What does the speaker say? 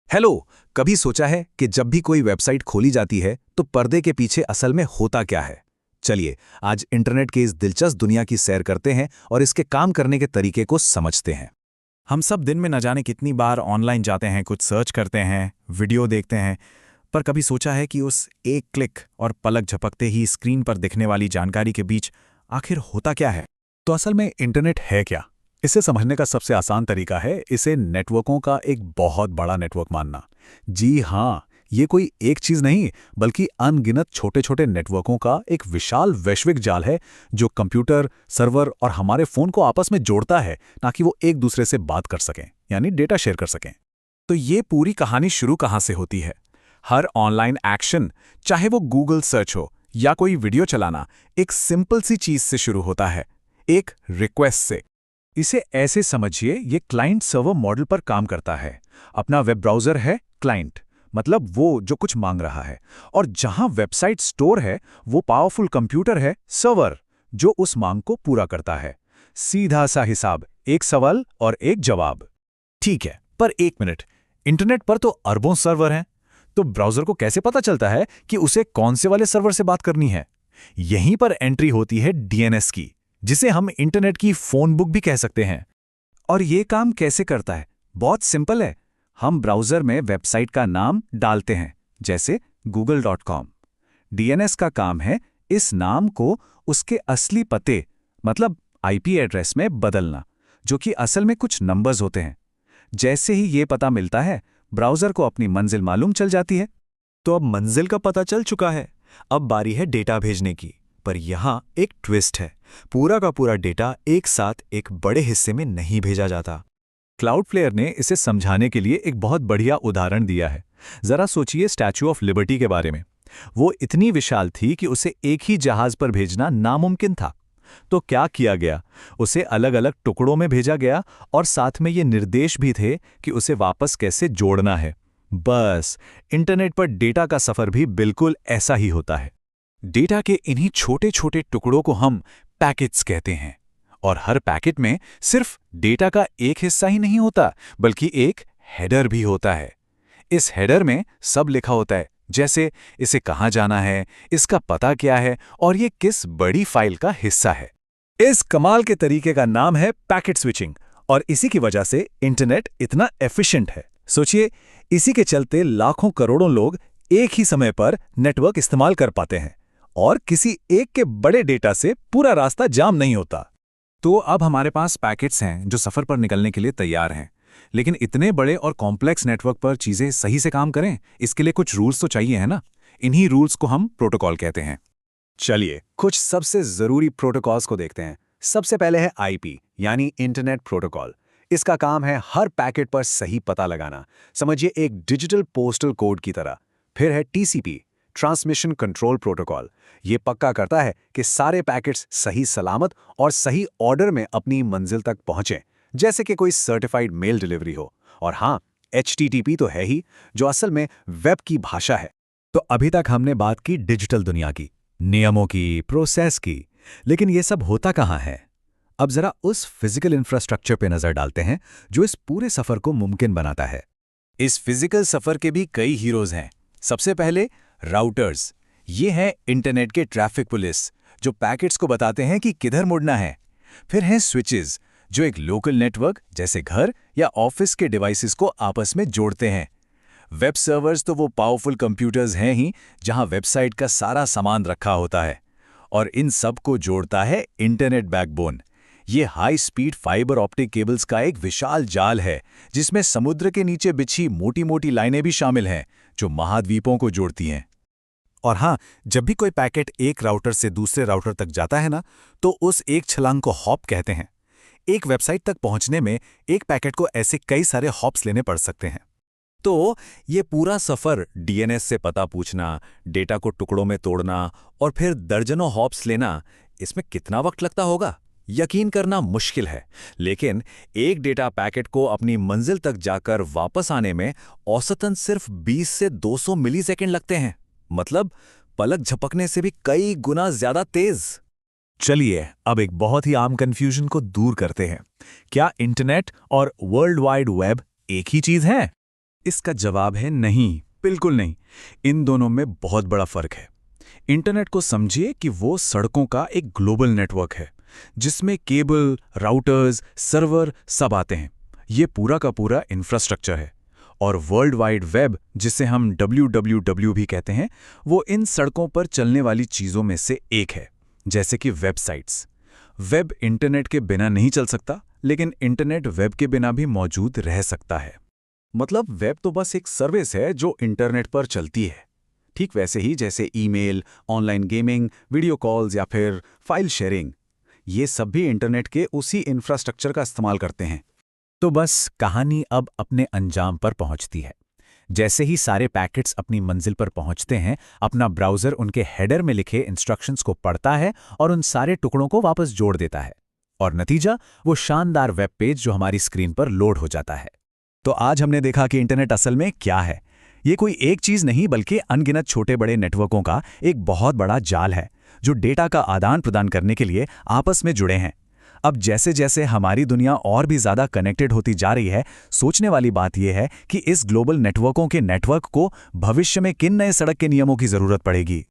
Hello. कभी सोचा है कि जब भी कोई वेबसाइट खोली जाती है तो पर्दे के पीछे असल में होता क्या है? चलिए, आज इंटरनेट की इस दिलचस्प दुनिया की सैर करते हैं और इसके काम करने के तरीके को समझते हैं। हम सब दिन में न जाने कितनी बार ऑनलाइन जाते हैं, कुछ सर्च करते हैं, वीडियो देखते हैं, पर कभी सोचा है कि उस एक क्लिक और पलक झपकते ही स्क्रीन पर दिखने वाली जानकारी के बीच आखिर होता क्या है? तो असल में इंटरनेट है क्या? इसे समझने का सबसे आसान तरीका है इसे नेटवर्कों का एक बहुत बड़ा नेटवर्क मानना। जी हाँ, ये कोई एक चीज नहीं, बल्कि अनगिनत छोटे छोटे नेटवर्कों का एक विशाल वैश्विक जाल है जो कंप्यूटर, सर्वर और हमारे फोन को आपस में जोड़ता है, ताकि वो एक दूसरे से बात कर सकें, यानी डेटा शेयर कर सकें। तो ये पूरी कहानी शुरू कहाँ से होती है? हर ऑनलाइन एक्शन, चाहे वो गूगल सर्च हो या कोई वीडियो चलाना, एक सिंपल सी चीज से शुरू होता है, एक रिक्वेस्ट से। इसे ऐसे समझिए, ये क्लाइंट सर्वर मॉडल पर काम करता है। अपना वेब ब्राउज़र है क्लाइंट, मतलब वो जो कुछ मांग रहा है, और जहां वेबसाइट स्टोर है वो पावरफुल कंप्यूटर है सर्वर, जो उस मांग को पूरा करता है। सीधा सा हिसाब, एक सवाल और एक जवाब। ठीक है, पर एक मिनट, इंटरनेट पर तो अरबों सर्वर हैं, तो ब्राउज़र को कैसे पता चलता है कि उसे कौन से वाले सर्वर से बात करनी है? यहीं पर एंट्री होती है डीएनएस की, जिसे हम इंटरनेट की फ़ोन बुक भी कह सकते हैं। और ये काम कैसे करता है? बहुत सिंपल है। हम ब्राउज़र में वेबसाइट का नाम डालते हैं, जैसे google.com। डीएनएस का काम है इस नाम को उसके असली पते, मतलब आईपी एड्रेस में बदलना, जो कि असल में कुछ नंबर्स होते हैं। जैसे ही ये पता मिलता है, ब्राउज़र को अपनी मंजिल मालूम चल जाती है। तो अब मंजिल का पता चल चुका है, अब बारी है डेटा भेजने की। पर यहाँ एक ट्विस्ट है, पूरा का पूरा डेटा एक साथ एक बड़े हिस्से में नहीं भेजा जाता। क्लाउडफ्लेयर ने इसे समझाने के लिए एक बहुत बढ़िया उदाहरण दिया है। जरा सोचिए स्टैच्यू ऑफ लिबर्टी के बारे में। वो इतनी विशाल थी कि उसे एक ही जहाज पर भेजना नामुमकिन था। तो क्या किया गया? उसे अलग अलग टुकड़ों में भेजा गया, और साथ में ये निर्देश भी थे कि उसे वापस कैसे जोड़ना है। बस, इंटरनेट पर डेटा का सफर भी बिल्कुल ऐसा ही होता है। डेटा के इन्हीं छोटे छोटे टुकड़ों को हम पैकेट्स कहते हैं, और हर पैकेट में सिर्फ डेटा का एक हिस्सा ही नहीं होता, बल्कि एक हेडर भी होता है। इस हेडर में सब लिखा होता है, जैसे इसे कहाँ जाना है, इसका पता क्या है, और ये किस बड़ी फाइल का हिस्सा है। इस कमाल के तरीके का नाम है पैकेट स्विचिंग, और इसी की वजह से इंटरनेट इतना एफिशिएंट है। सोचिए, इसी के चलते लाखों करोड़ों लोग एक ही समय पर नेटवर्क इस्तेमाल कर पाते हैं, और किसी एक के बड़े डेटा से पूरा रास्ता जाम नहीं होता। तो अब हमारे पास पैकेट्स हैं जो सफर पर निकलने के लिए तैयार हैं। लेकिन इतने बड़े और कॉम्प्लेक्स नेटवर्क पर चीजें सही से काम करें, इसके लिए कुछ रूल्स तो चाहिए, है ना? इन्हीं रूल्स को हम प्रोटोकॉल कहते हैं। चलिए, कुछ सबसे जरूरी प्रोटोकॉल्स को देखते हैं। सबसे पहले है आईपी, यानी इंटरनेट प्रोटोकॉल। इसका काम है हर पैकेट पर सही पता लगाना, समझिए एक डिजिटल पोस्टल कोड की तरह। फिर है टीसीपी, ट्रांसमिशन कंट्रोल प्रोटोकॉल। ये पक्का करता है कि सारे पैकेट्स सही सलामत और सही ऑर्डर में अपनी मंजिल तक पहुंचें, जैसे कि कोई सर्टिफाइड मेल डिलीवरी हो। और हाँ, एचटीटीपी तो है ही, जो असल में वेब की भाषा है। तो अभी तक हमने बात की डिजिटल दुनिया की, नियमों की, प्रोसेस की, लेकिन ये सब होता कहाँ है? अब जरा उस फिजिकल इंफ्रास्ट्रक्चर पे नजर डालते हैं जो इस पूरे सफर को मुमकिन बनाता है। इस फिजिकल सफर के भी कई हीरोज हैं। सबसे पहले राउटर्स। ये हैं इंटरनेट के ट्रैफिक पुलिस, जो पैकेट्स को बताते हैं कि किधर मुड़ना है। फिर हैं स्विचेस, जो एक लोकल नेटवर्क जैसे घर या ऑफिस के डिवाइसेस को आपस में जोड़ते हैं। वेब सर्वर्स तो वो पावरफुल कंप्यूटर्स हैं ही, जहां वेबसाइट का सारा सामान रखा होता है। और इन सब को जोड़ता है इंटरनेट बैकबोन। ये high speed fibre optic cables का एक विशाल जाल है, जिसमें समुद्र के नीचे बिछी मोटी मोटी लाइनें भी शामिल हैं, जो महाद्वीपों को जोड़ती हैं। और हाँ, जब भी कोई पैकेट एक राउटर से दूसरे राउटर तक जाता है ना, तो उस एक छलांग को हॉप कहते हैं। एक वेबसाइट तक पहुंचने में एक पैकेट को ऐसे कई सारे हॉप्स लेने पड़ सकते हैं। तो ये पूरा सफर डीएनएस से पता पूछना, डेटा को टुकड़ों में तोड़ना और फिर दर्जनों हॉप्स लेना, इसमें कितना वक्त लगता होगा? यकीन करना मुश्किल है, लेकिन एक डेटा पैकेट को अपनी मंजिल तक जाकर वापस आने में औसतन सिर्फ 20 से 200 मिलीसेकंड लगते हैं। मतलब पलक झपकने से भी कई गुना ज्यादा तेज। चलिए, अब एक बहुत ही आम कंफ्यूजन को दूर करते हैं। क्या इंटरनेट और वर्ल्ड वाइड वेब एक ही चीज है? इसका जवाब है नहीं, बिल्कुल नहीं। इन दोनों में बहुत बड़ा फर्क है। इंटरनेट को समझिए कि वो सड़कों का एक ग्लोबल नेटवर्क है जिसमें केबल, राउटर्स, सर्वर सब आते हैं। ये पूरा का पूरा इंफ्रास्ट्रक्चर है। और वर्ल्ड वाइड वेब, जिसे हम WWW भी कहते हैं, वो इन सड़कों पर चलने वाली चीज़ों में से एक है। जैसे कि वेबसाइट्स। वेब इंटरनेट के बिना नहीं चल सकता, लेकिन इंटरनेट वेब के बिना भी मौजूद रह सकता है। मतलब वेब तो बस एक सर्विस है जो इंटरनेट पर चलती है। ठीक वैसे ही जैसे email, online gaming, video calls या फिर फाइल शेयरिंग, ये सब भी इंटरनेट के उसी इंफ्रास्ट्रक्चर का इस्तेमाल करते हैं। तो बस कहानी अब अपने अंजाम पर पहुंचती है। जैसे ही सारे पैकेट्स अपनी मंजिल पर पहुंचते हैं, अपना ब्राउज़र उनके हेडर में लिखे इंस्ट्रक्शंस को पढ़ता है और उन सारे टुकड़ों को वापस जोड़ देता है। और नतीजा वो शानदार वेब पेज जो हमारी स्क्रीन पर लोड हो जाता है। तो आज हमने देखा कि इंटरनेट असल में क्या है। ये कोई एक चीज़ नहीं, बल्कि अनगिनत छोटे बड़े नेटवर्कों का एक बहुत बड़ा जाल है जो डेटा का आदान प्रदान करने के लिए आपस में जुड़े हैं। अब जैसे जैसे हमारी दुनिया और भी ज़्यादा कनेक्टेड होती जा रही है, सोचने वाली बात यह है कि इस ग्लोबल नेटवर्कों के नेटवर्क को भविष्य में किन नए सड़क के नियमों की ज़रूरत पड़ेगी।